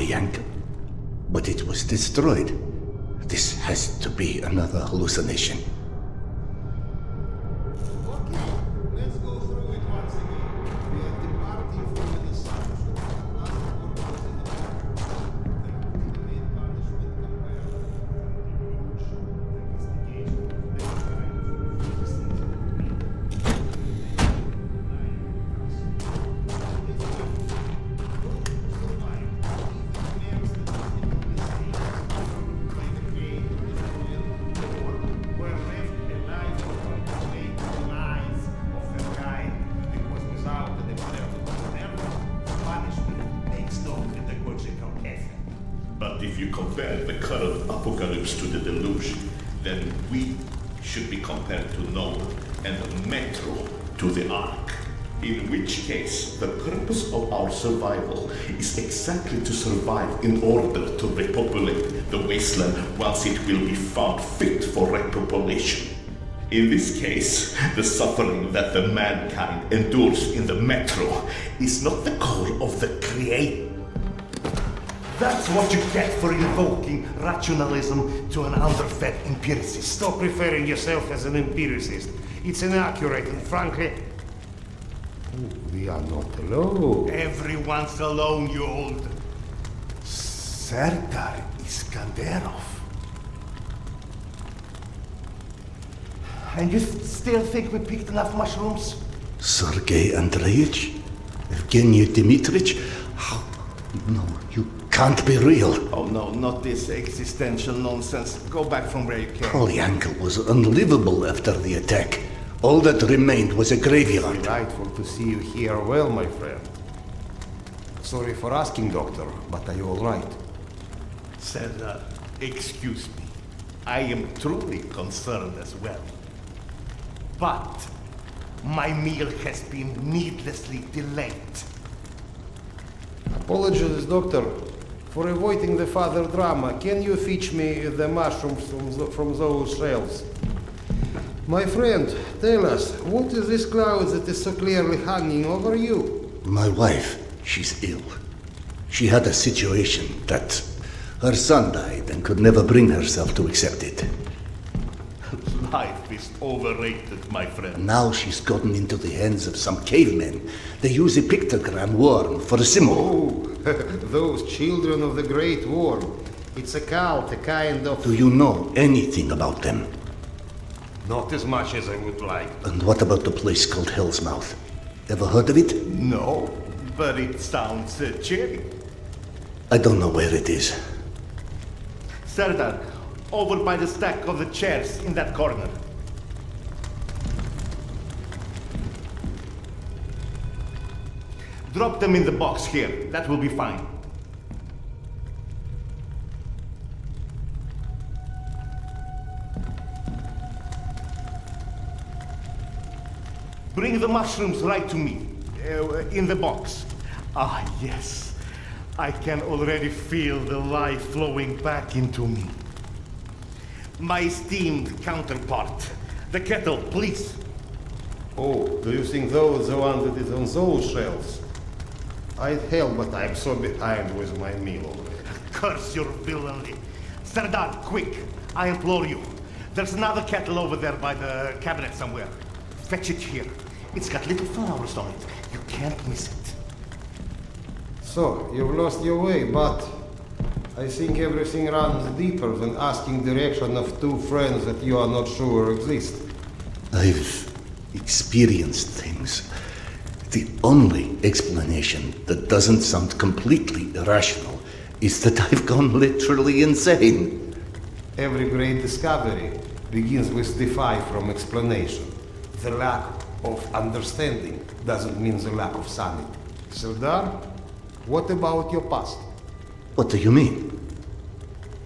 Yankel. But it was destroyed. This has to be another hallucination. Let's go through it once again. We are departing from the assumption that nothing occurs in the main punishment compared But if you compare the current apocalypse to the delusion, then we should be compared to Noah and the Metro to the Ark. In which case, the purpose of our survival is exactly to survive in order to repopulate the wasteland once it will be found fit for repopulation. In this case, the suffering that the mankind endures in the Metro is not the goal of the Creator. That's what you get for invoking rationalism to an underfed empiricist. Stop referring yourself as an empiricist. It's inaccurate and frankly... We are not alone. Everyone's alone, you old... Serdar Iskanderov. And you still think we picked enough mushrooms? Sergei Andreevich? Evgeny Dmitrich? How? No, you can't be real. Oh no, not this existential nonsense. Go back from where you came. Polyankel was unlivable after the attack. All that remained was a graveyard. Delightful to see you here well, my friend. Sorry for asking, Doctor, but are you all right? Serdar, excuse me. I am truly concerned as well. But my meal has been needlessly delayed. Apologies, Doctor, for avoiding the father drama. Can you fetch me the mushrooms from those shelves? My friend, tell us, what is this cloud that is so clearly hanging over you? My wife, she's ill. She had a situation that her son died and could never bring herself to accept it. Life is overrated, my friend. Now she's gotten into the hands of some cavemen. They use a pictogram worm for a symbol. Oh, those children of the Great Worm. It's a cult, a kind of... Do you know anything about them? Not as much as I would like. And what about the place called Hell's Mouth? Ever heard of it? No, but it sounds cheery. I don't know where it is. Serdar, over by the stack of the chairs in that corner. Drop them in the box here. That will be fine. Bring the mushrooms right to me, in the box. Ah, yes. I can already feel the life flowing back into me. My esteemed counterpart, the kettle, please. Oh, do you think those the one that is on those shelves? I'd help, but I'm so behind with my meal already. Curse your villainy. Serdar, quick, I implore you. There's another kettle over there by the cabinet somewhere. Fetch it here. It's got little flowers on it. You can't miss it. So, you've lost your way, but I think everything runs deeper than asking direction of two friends that you are not sure exist. I've experienced things. The only explanation that doesn't sound completely irrational is that I've gone literally insane. Every great discovery begins with defy from explanation. The lack of understanding doesn't mean the lack of sanity. Serdar, what about your past? What do you mean?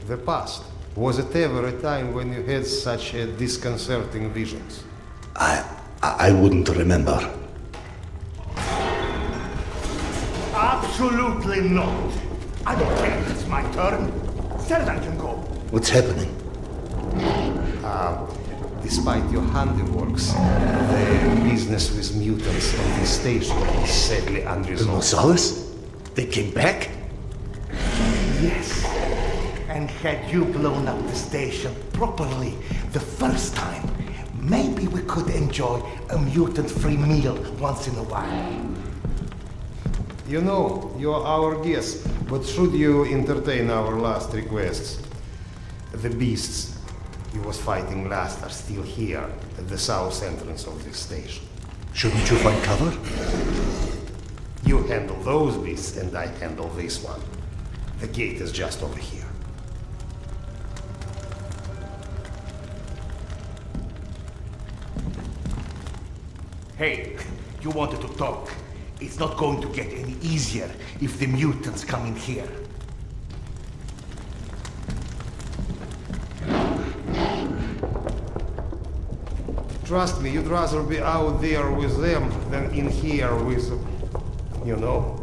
The past. Was it ever a time when you had such disconcerting visions? I wouldn't remember. Absolutely not. I don't care. It's my turn. Serdar can go. What's happening? Despite your handiworks, the business with mutants on this station is sadly The unresolved. Nosales? They came back? Yes. And had you blown up the station properly the first time, maybe we could enjoy a mutant-free meal once in a while. You know, you're our guest, but should you entertain our last requests? The beasts you was fighting last are still here at the south entrance of this station. Shouldn't you find cover? You handle those beasts and I handle this one. The gate is just over here. Hey, you wanted to talk. It's not going to get any easier if the mutants come in here. Trust me, you'd rather be out there with them than in here with, you know.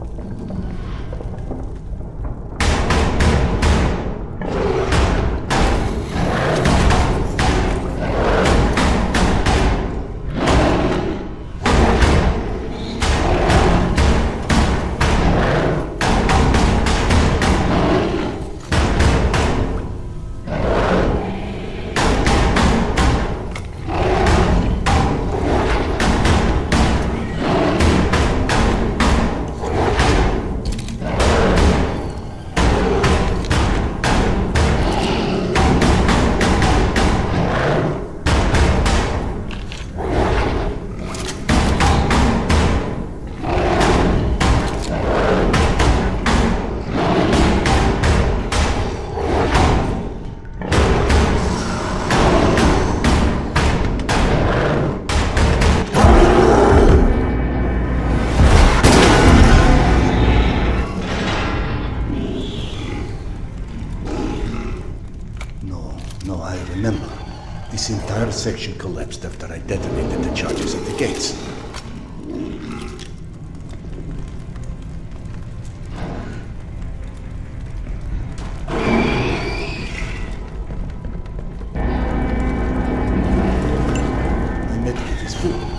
No, I remember. This entire section collapsed after I detonated the charges at the gates. My medkit is full.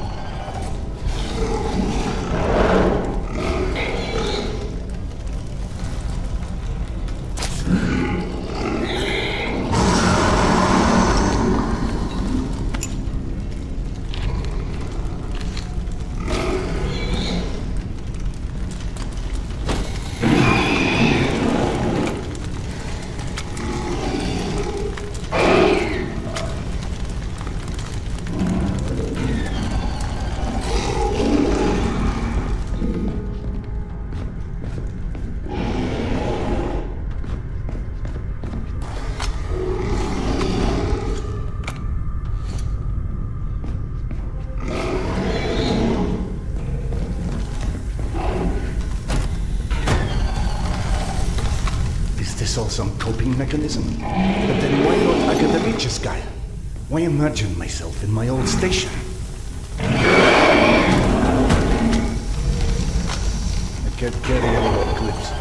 Is this all some coping mechanism? But then why not Akademich's guy? Why imagine myself in my old station? I can't carry any more clips.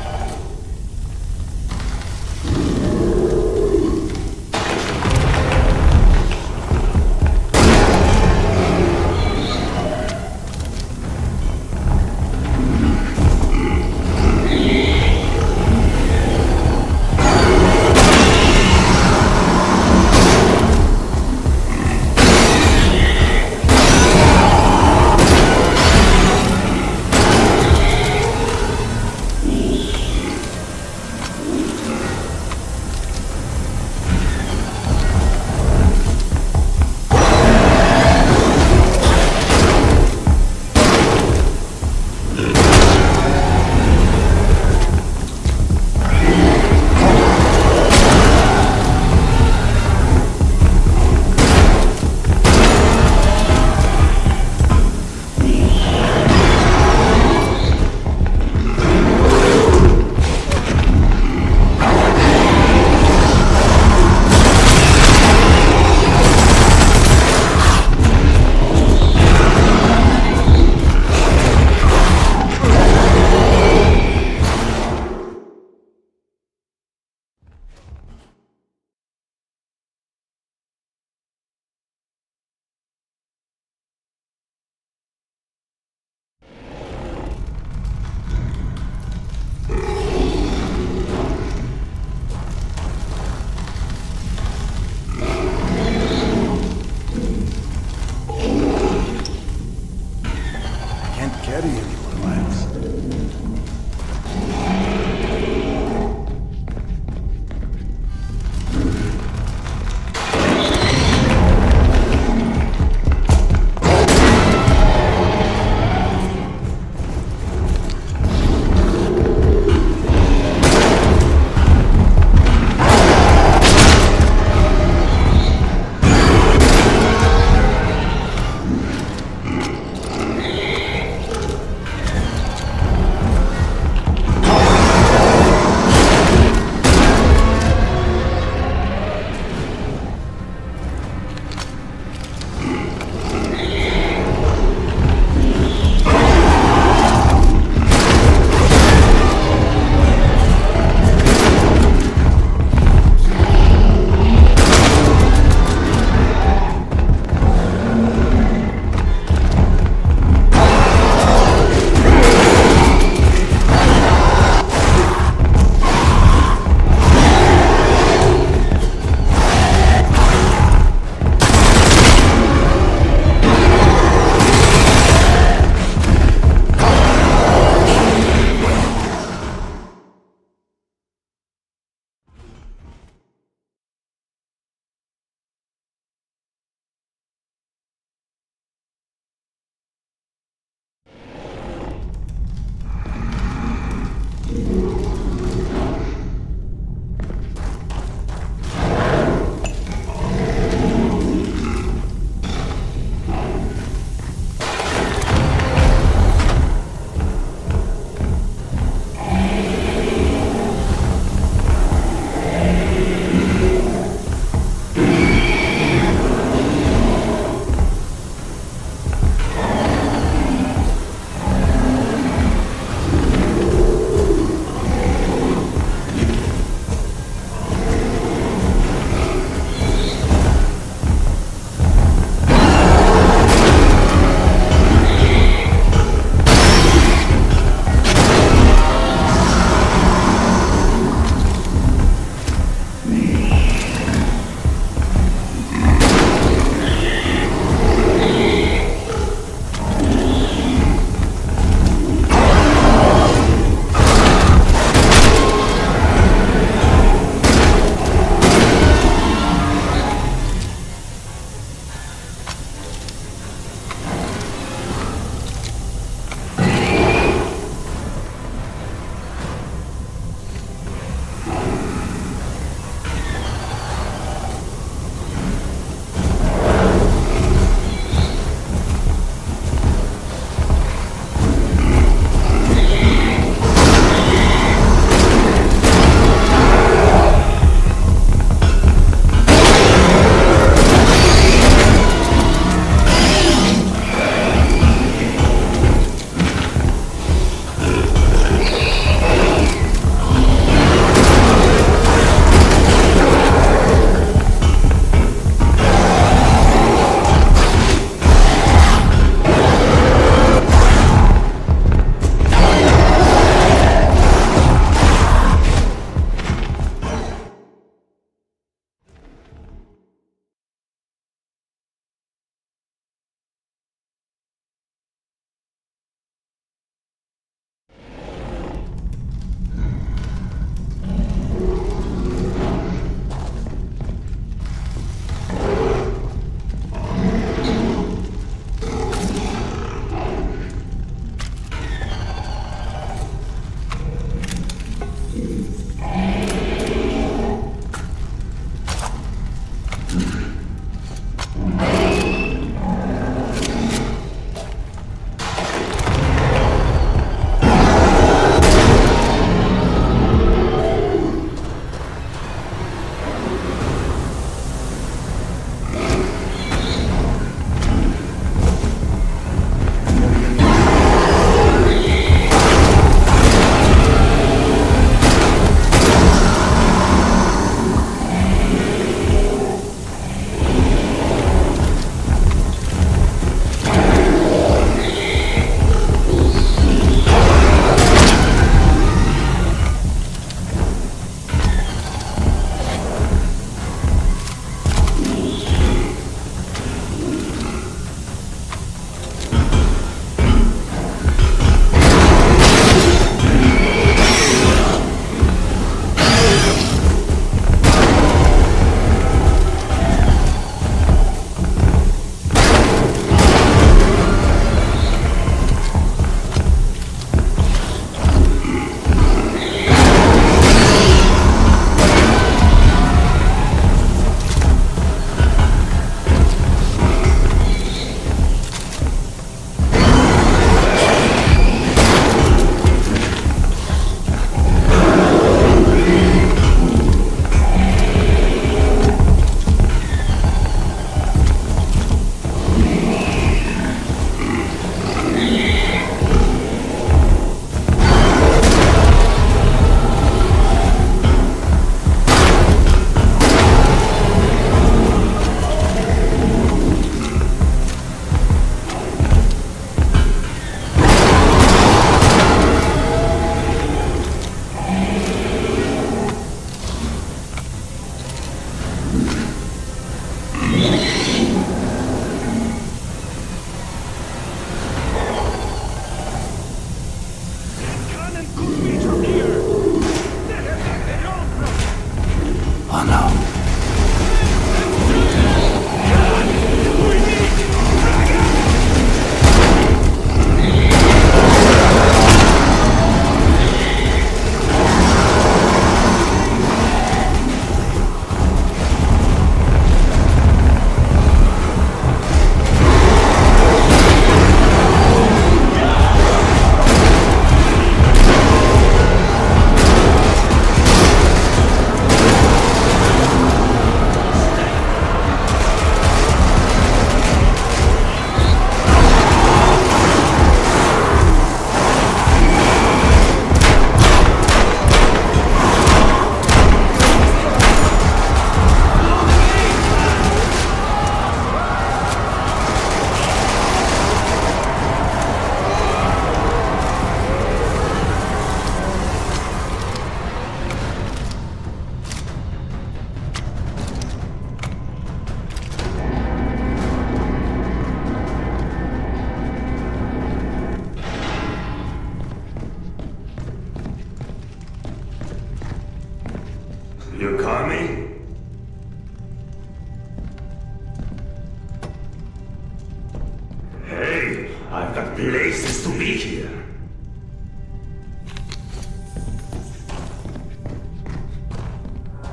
I've got places to be here.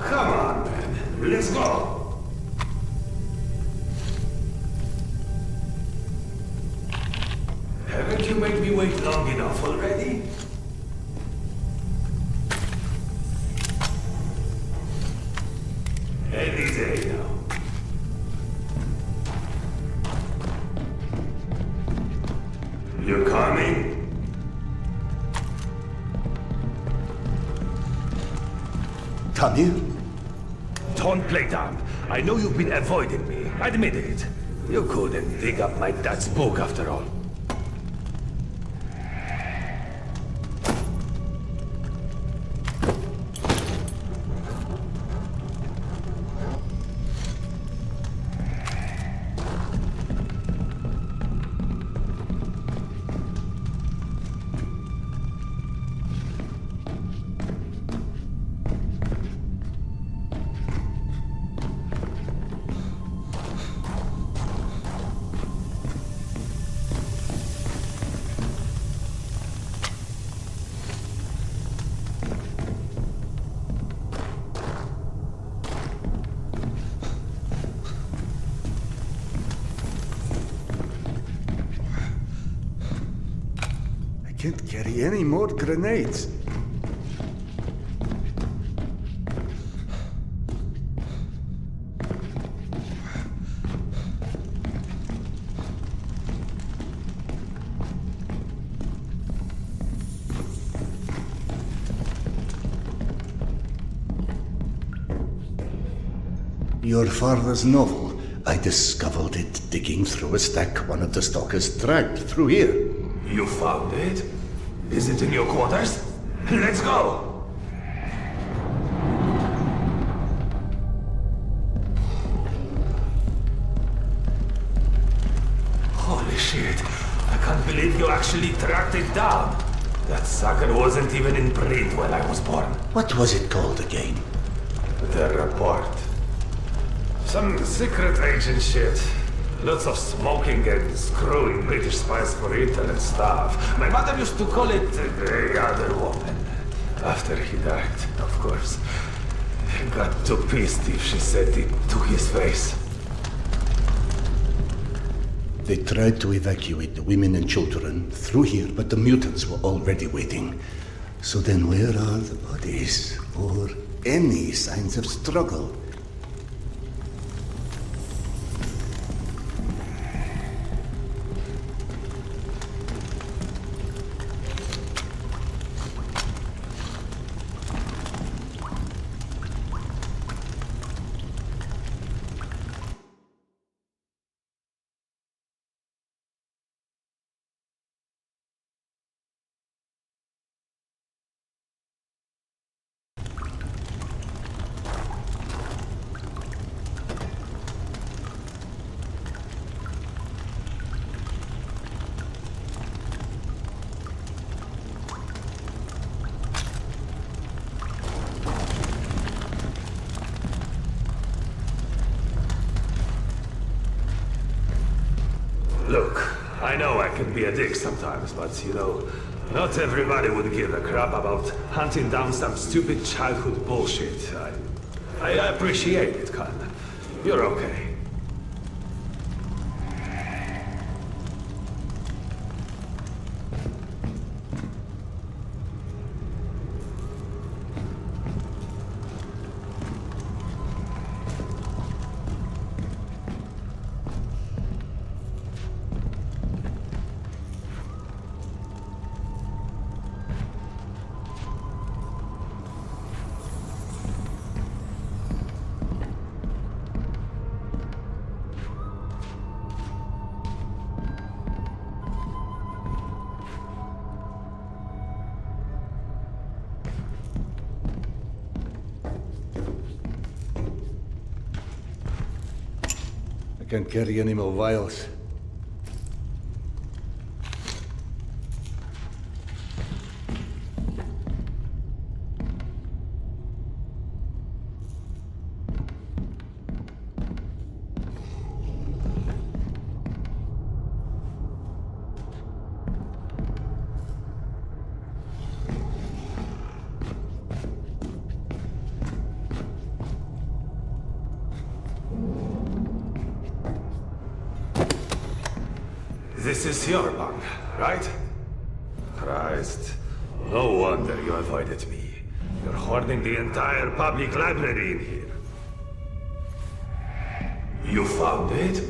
Come on, man. Let's go. Haven't you made me wait long enough already? Any day now. You coming? Come here. Don't play dumb. I know you've been avoiding me. Admit it. You couldn't dig up my dad's book after all. I can't carry any more grenades. Your father's novel. I discovered it digging through a stack one of the stalkers dragged through here. You found it? Is it in your quarters? Let's go! Holy shit. I can't believe you actually tracked it down. That sucker wasn't even in print when I was born. What was it called again? The report. Some secret agent shit. Lots of smoking and screwing British spies for intel and stuff. My mother used to call it the other woman. After he died, of course. I got too pissed if she said it to his face. They tried to evacuate the women and children through here, but the mutants were already waiting. So then where are the bodies? Or any signs of struggle? Look, I know I can be a dick sometimes, but you know, not everybody would give a crap about hunting down some stupid childhood bullshit. I appreciate it, Khan. You're okay. I can't carry any more vials. This is your bunk, right? Christ. No wonder you avoided me. You're hoarding the entire public library in here. You found it?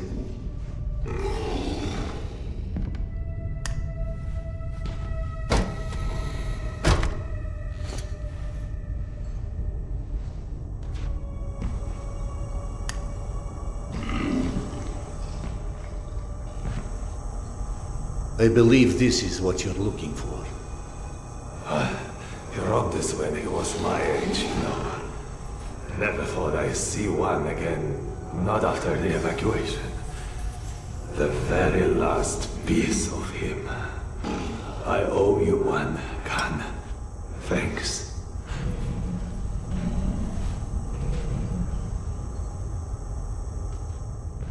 I believe this is what you're looking for. He wrote this when he was my age, you know. Never thought I'd see one again, not after the evacuation. The very last piece of him. I owe you one, Khan. Thanks.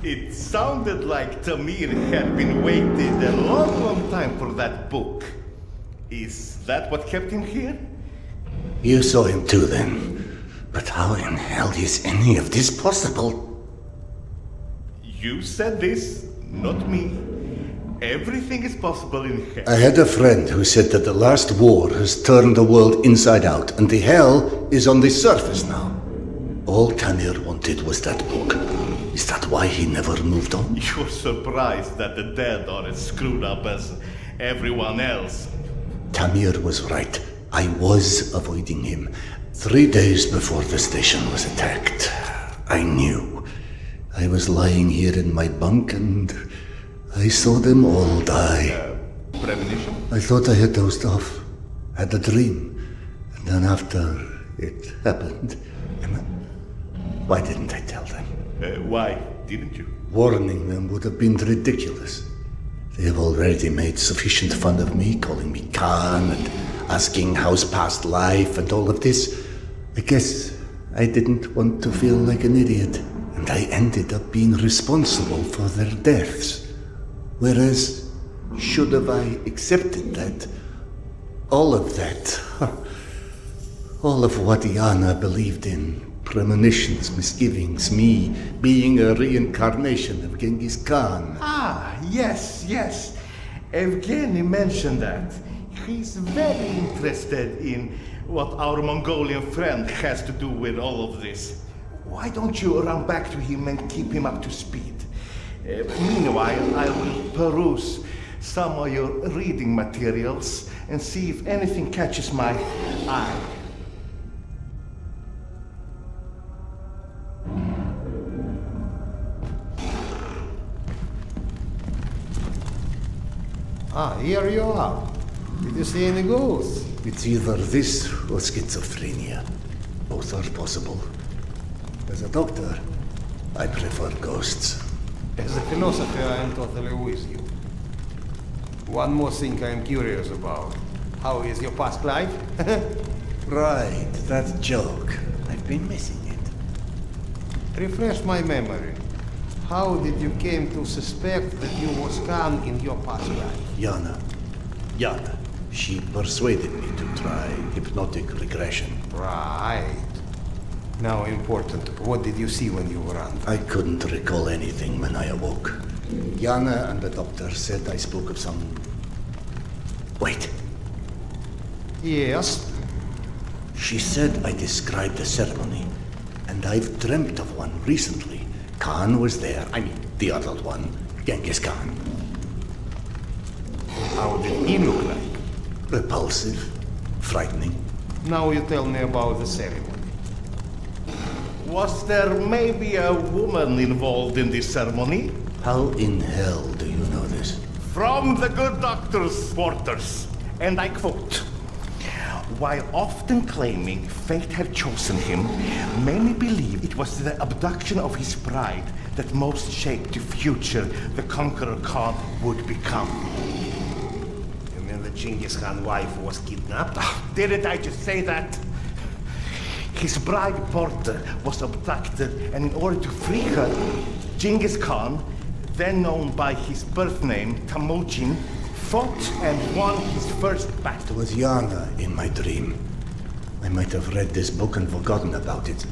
It sounded like Tamir had been waiting a long time for that book. Is that what kept him here? You saw him too then. But how in hell is any of this possible? You said this, not me. Everything is possible in hell. I had a friend who said that the last war has turned the world inside out, and the hell is on the surface now. All Tamir wanted was that book. Is that why he never moved on? You're surprised that the dead are as screwed up as everyone else. Tamir was right. I was avoiding him. 3 days before the station was attacked. I knew. I was lying here in my bunk and I saw them all die. Premonition? I thought I had dozed off. Had a dream. And then after it happened, why didn't I tell them? Why didn't you? Warning them would have been ridiculous. They have already made sufficient fun of me, calling me Khan and asking how's past life and all of this. I guess I didn't want to feel like an idiot, and I ended up being responsible for their deaths. Whereas, should have I accepted that? All of that. All of what Yana believed in. Premonitions, misgivings, me being a reincarnation of Genghis Khan. Ah, yes. Evgeny mentioned that. He's very interested in what our Mongolian friend has to do with all of this. Why don't you run back to him and keep him up to speed? Meanwhile, I will peruse some of your reading materials and see if anything catches my eye. Ah, here you are. Did you see any ghosts? It's either this or schizophrenia. Both are possible. As a doctor, I prefer ghosts. As a philosopher, I am totally with you. One more thing I am curious about. How is your past life? Right, that joke. I've been missing it. Refresh my memory. How did you came to suspect that you was Khan in your past life? Yana. She persuaded me to try hypnotic regression. Right. Now important, what did you see when you ran? I couldn't recall anything when I awoke. Yana and the doctor said I spoke of some... Wait. Yes? She said I described a ceremony, and I've dreamt of one recently. Khan was there. I mean, the other one, Genghis Khan. How did he look like? Repulsive, frightening. Now you tell me about the ceremony. Was there maybe a woman involved in this ceremony? How in hell do you know this? From the good doctor's quarters, and I quote, "While often claiming fate had chosen him, many believe it was the abduction of his bride that most shaped the future the conqueror Khan would become." You mean the Genghis Khan wife was kidnapped? Didn't I just say that? His bride Porter was abducted, and in order to free her, Genghis Khan, then known by his birth name Temujin, fought and won his first battle. It was Yana in my dream. I might have read this book and forgotten about it.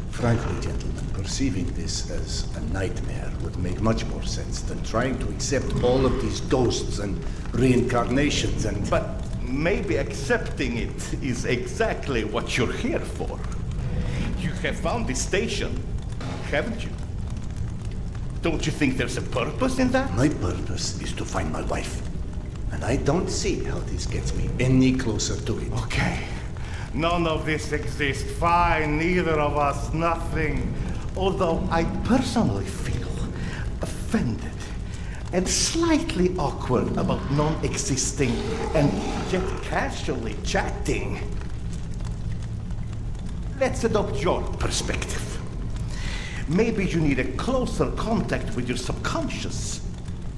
Frankly, gentlemen, perceiving this as a nightmare would make much more sense than trying to accept all of these ghosts and reincarnations and... But maybe accepting it is exactly what you're here for. You have found this station, haven't you? Don't you think there's a purpose in that? My purpose is to find my wife. And I don't see how this gets me any closer to it. Okay. None of this exists. Fine, neither of us, nothing. Although I personally feel offended and slightly awkward about non-existing and yet casually chatting. Let's adopt your perspective. Maybe you need a closer contact with your subconscious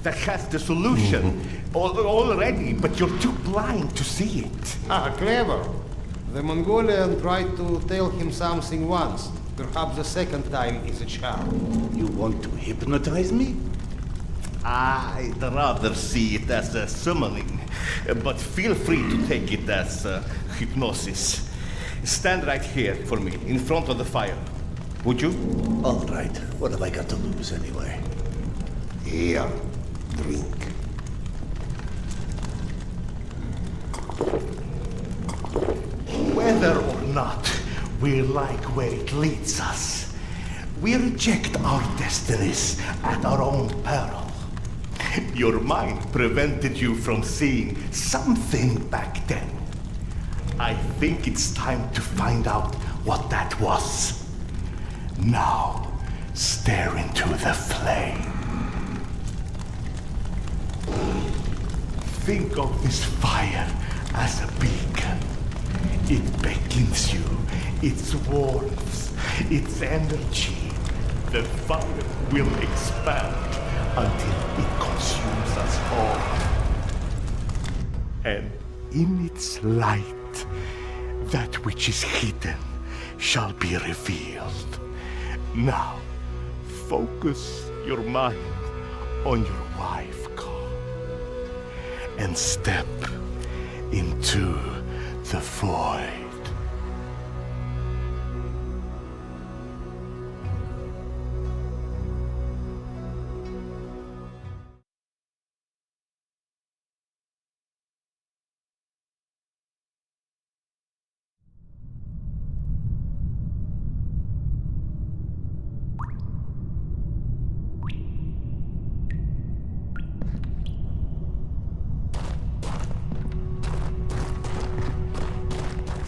that has the solution already, but you're too blind to see it. Ah, clever. The Mongolian tried to tell him something once. Perhaps the second time is a charm. You want to hypnotize me? I'd rather see it as a summoning, but feel free to take it as hypnosis. Stand right here for me, in front of the fire. Would you? All right. What have I got to lose anyway? Here, drink. Whether or not we like where it leads us, we reject our destinies at our own peril. Your mind prevented you from seeing something back then. I think it's time to find out what that was. Now, stare into the flame. Think of this fire as a beacon. It beckons you, its warmth, its energy. The fire will expand until it consumes us all. And in its light, that which is hidden shall be revealed. Now, focus your mind on your wife, Carl, and step into the void.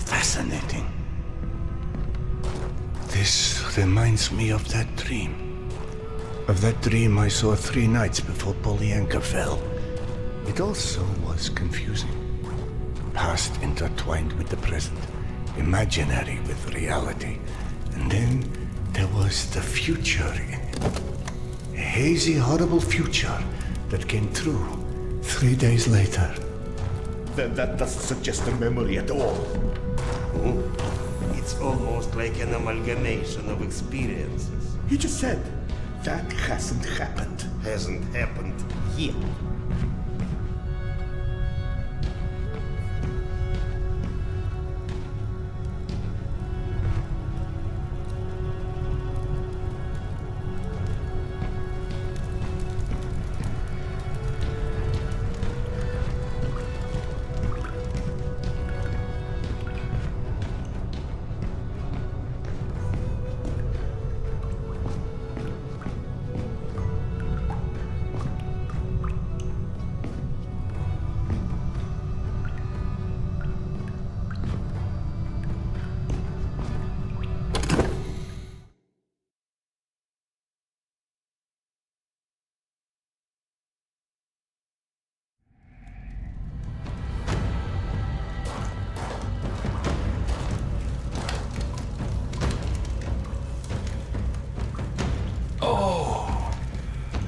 Fascinating. This reminds me of that dream. Of that dream I saw 3 nights before Polyanka fell. It also was confusing. Past intertwined with the present. Imaginary with reality. And then there was the future in it. A hazy, horrible future that came true 3 days later. That doesn't suggest a memory at all. It's almost like an amalgamation of experiences. You just said that hasn't happened. Hasn't happened yet.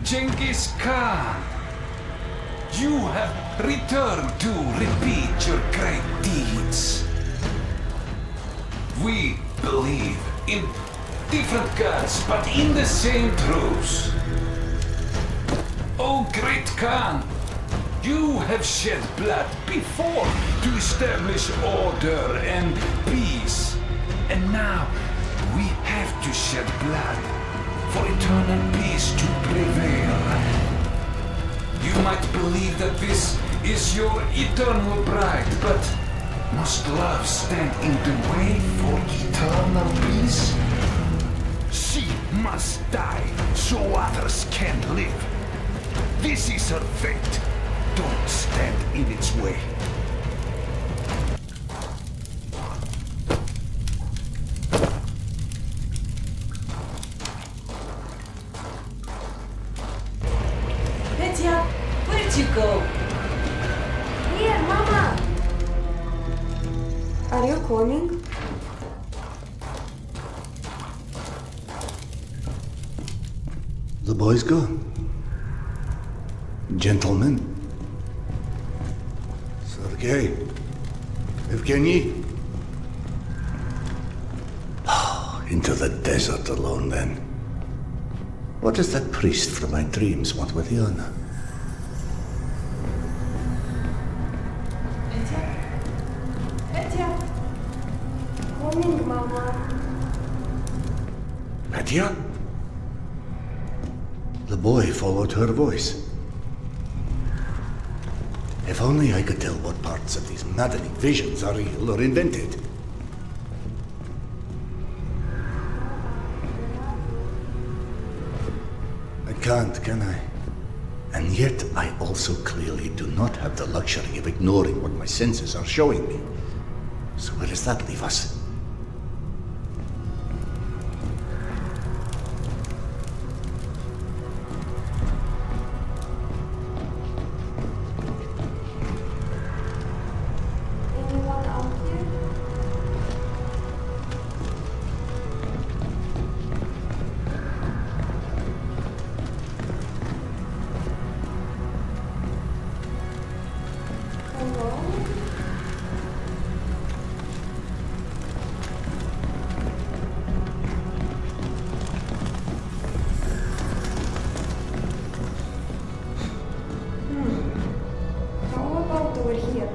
Genghis Khan, you have returned to repeat your great deeds. We believe in different gods, but in the same truths. Oh, great Khan, you have shed blood before to establish order and peace. And now we have to shed blood for eternal peace to prevail. You might believe that this is your eternal bride, but must love stand in the way for eternal peace? She must die so others can live. This is her fate. Don't stand in its way. Petya, where did you go? Here, Mama! Are you coming? The boys go. Gentlemen. Sergei. Evgeny. Into the desert alone, then. What does that priest from my dreams want with Yana? Petya? Petya? Coming, Mama. Petya? The boy followed her voice. If only I could tell what parts of these maddening visions are real or invented. I can't, can I? And yet I also clearly do not have the luxury of ignoring what my senses are showing me. So where does that leave us? Anyone out here? Hello? How about over here?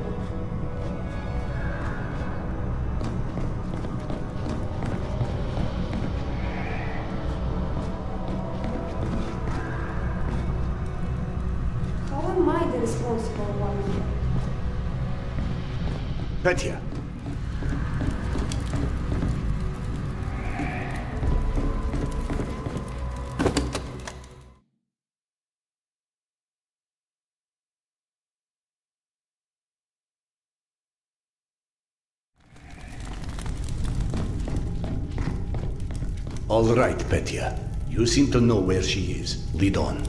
How am I the responsible one here? Petya. All right, Petya. You seem to know where she is. Lead on.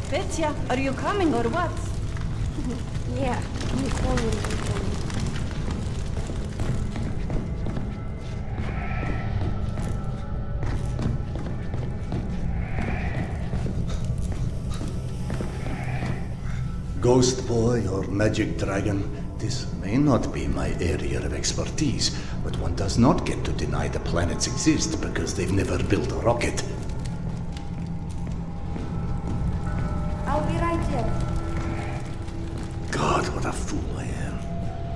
Petya, are you coming or what? Yeah, I'm coming. Ghost boy or magic dragon, this may not be my area of expertise, but one does not get to deny the planets exist because they've never built a rocket. I'll be right here. God, what a fool I am.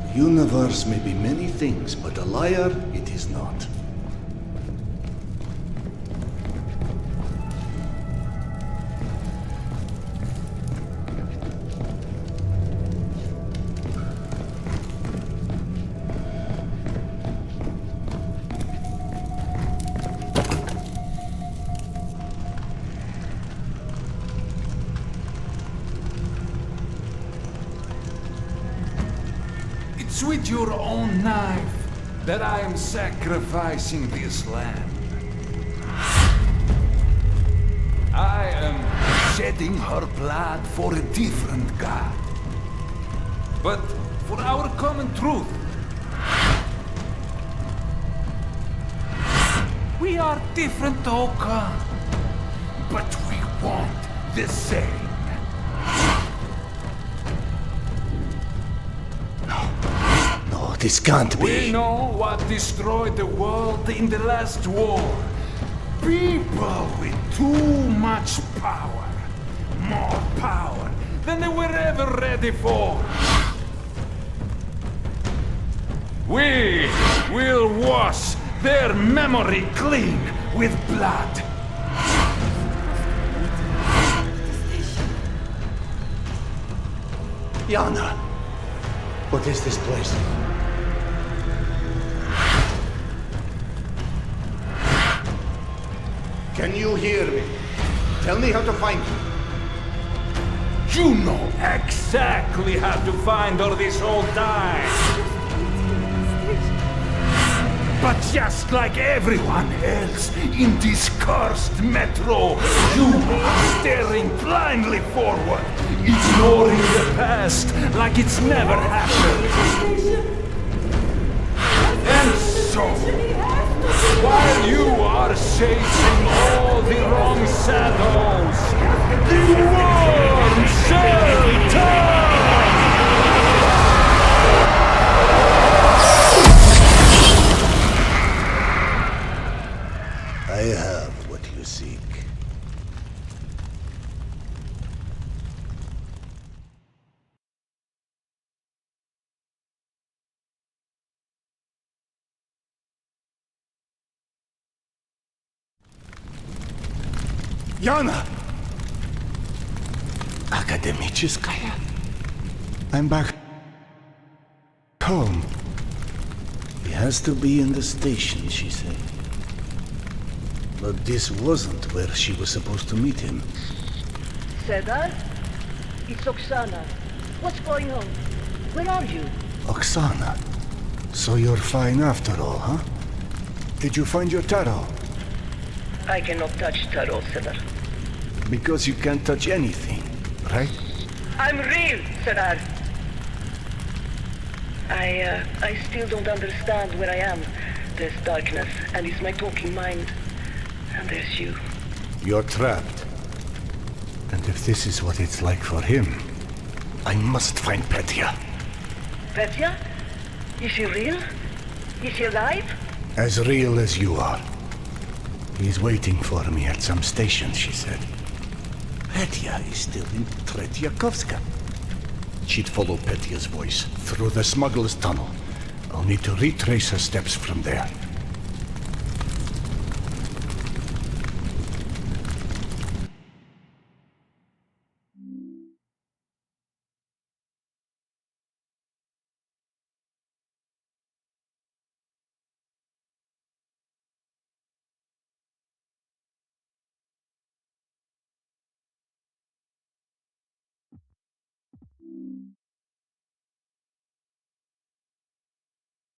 The universe may be many things, but a liar it is not. It's with your own knife that I am sacrificing this land. I am shedding her blood for a different god. But for our common truth. We are different, Oka. But we want the same. No, this can't We be. know what destroyed the world in the last war. People with too much power. More power than they were ever ready for. We will wash their memory clean with blood. Yana, what is this place? Can you hear me? Tell me how to find you. You know exactly how to find her this whole time. But just like everyone else in this cursed metro, you are staring blindly forward, ignoring the past like it's never happened. And so, while you are chasing all the wrong shadows, the worm shall turn! I have what you seek. Yana! Akademicheskaya? I'm back home. He has to be in the station, she said. But this wasn't where she was supposed to meet him. Sedar? It's Oksana. What's going on? Where are you? Oksana. So you're fine after all, huh? Did you find your tarot? I cannot touch Taro, Sedar. Because you can't touch anything, right? I'm real, Sedar. I still don't understand where I am. There's darkness, and it's my talking mind. And there's you. You're trapped. And if this is what it's like for him, I must find Petya. Petya? Is she real? Is she alive? As real as you are. He's waiting for me at some station, she said. Petya is still in Tretyakovska. She'd follow Petya's voice through the smuggler's tunnel. I'll need to retrace her steps from there.